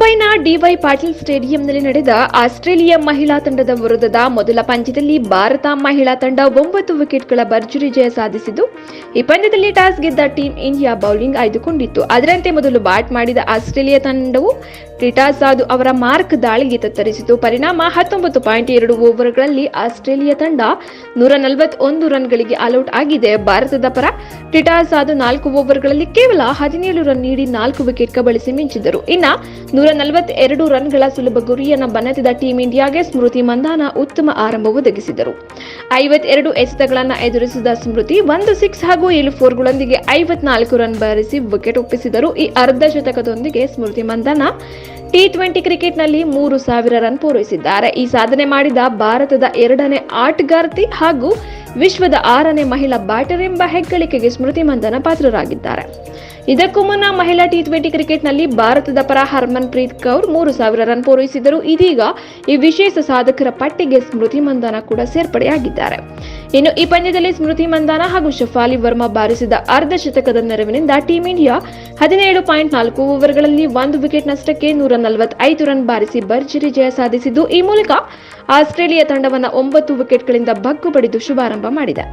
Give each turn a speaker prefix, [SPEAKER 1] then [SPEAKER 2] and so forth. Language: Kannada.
[SPEAKER 1] ಮುಂಬೈನ ಡಿವೈ ಪಾಟೀಲ್ ಸ್ಟೇಡಿಯಂನಲ್ಲಿ ನಡೆದ ಆಸ್ಟ್ರೇಲಿಯಾ ಮಹಿಳಾ ತಂಡದ ವಿರುದ್ಧದ ಮೊದಲ ಪಂದ್ಯದಲ್ಲಿ ಭಾರತ ಮಹಿಳಾ ತಂಡ 9 ವಿಕೆಟ್ಗಳ ಭರ್ಜರಿ ಜಯ ಸಾಧಿಸಿದ್ದು, ಈ ಪಂದ್ಯದಲ್ಲಿ ಟಾಸ್ ಗೆದ್ದ ಟೀಂ ಇಂಡಿಯಾ ಬೌಲಿಂಗ್ ಆಯ್ದುಕೊಂಡಿತ್ತು. ಅದರಂತೆ ಮೊದಲು ಬ್ಯಾಟ್ ಮಾಡಿದ ಆಸ್ಟ್ರೇಲಿಯಾ ತಂಡವು ಟಿಟಾಸಾದು ಅವರ ಮಾರ್ಕ್ ದಾಳಿಗೆ ತತ್ತರಿಸಿತು. ಪರಿಣಾಮ 19.2 ಓವರ್ಗಳಲ್ಲಿ ಆಸ್ಟ್ರೇಲಿಯಾ ತಂಡ 141 ರನ್ಗಳಿಗೆ ಆಲ್ಔಟ್ ಆಗಿದೆ. ಭಾರತದ ಪರ ಟಿಟಾಸಾದು 4 ಓವರ್ಗಳಲ್ಲಿ ಕೇವಲ 17 ರನ್ ನೀಡಿ 4 ವಿಕೆಟ್ ಕಬಳಿಸಿ ಮಿಂಚಿದರು. ಇನ್ನ 142 ರನ್ಗಳ ಸುಲಭ ಗುರಿಯನ್ನು ಬನ್ನತ್ತಿದ ಟೀಂ ಇಂಡಿಯಾಗೆ ಸ್ಮೃತಿ ಮಂಧಾನ ಉತ್ತಮ ಆರಂಭ ಒದಗಿಸಿದರು. 52 ಎಸೆತಗಳನ್ನು ಎದುರಿಸಿದ ಸ್ಮೃತಿ 1 6 ಹಾಗೂ 7 4ಗಳೊಂದಿಗೆ 54 ರನ್ ಬಾರಿಸಿ ವಿಕೆಟ್ ಒಪ್ಪಿಸಿದರು. ಈ ಅರ್ಧ ಶತಕದೊಂದಿಗೆ ಸ್ಮೃತಿ ಮಂಧಾನ ಟಿ20 ಕ್ರಿಕೆಟ್ನಲ್ಲಿ 3000 ರನ್ ಪೂರೈಸಿದ್ದಾರೆ. ಈ ಸಾಧನೆ ಮಾಡಿದ ಭಾರತದ 2ನೇ ಆಟಗಾರ್ತಿ ಹಾಗೂ ವಿಶ್ವದ 6ನೇ ಮಹಿಳಾ ಬ್ಯಾಟರ್ ಎಂಬ ಹೆಗ್ಗಳಿಕೆಗೆ ಸ್ಮೃತಿ ಮಂಧಾನ ಪಾತ್ರರಾಗಿದ್ದಾರೆ. ಇದಕ್ಕೂ ಮುನ್ನ ಮಹಿಳಾ ಟಿ20 ಕ್ರಿಕೆಟ್ನಲ್ಲಿ ಭಾರತದ ಪರ ಹರ್ಮನ್ ಪ್ರೀತ್ ಕೌರ್ 3000 ರನ್ ಪೂರೈಸಿದರು. ಇದೀಗ ಈ ವಿಶೇಷ ಸಾಧಕರ ಪಟ್ಟಿಗೆ ಸ್ಮೃತಿ ಮಂಧಾನ ಕೂಡ ಸೇರ್ಪಡೆಯಾಗಿದ್ದಾರೆ. ಇನ್ನು ಈ ಪಂದ್ಯದಲ್ಲಿ ಸ್ಮೃತಿ ಮಂಧಾನ ಹಾಗೂ ಶಫಾಲಿ ವರ್ಮಾ ಬಾರಿಸಿದ ಅರ್ಧ ಶತಕದ ನೆರವಿನಿಂದ ಟೀಂ ಇಂಡಿಯಾ 17.4 ಓವರ್ಗಳಲ್ಲಿ 1 ವಿಕೆಟ್ ನಷ್ಟಕ್ಕೆ 145 ರನ್ ಬಾರಿಸಿ ಭರ್ಜರಿ ಜಯ ಸಾಧಿಸಿದ್ದು, ಈ ಮೂಲಕ ಆಸ್ಟ್ರೇಲಿಯಾ ತಂಡವನ್ನು 9 ವಿಕೆಟ್ಗಳಿಂದ ಬಗ್ಗು ಬಡಿದು ಶುಭಾರಂಭ ಮಾಡಿದೆ.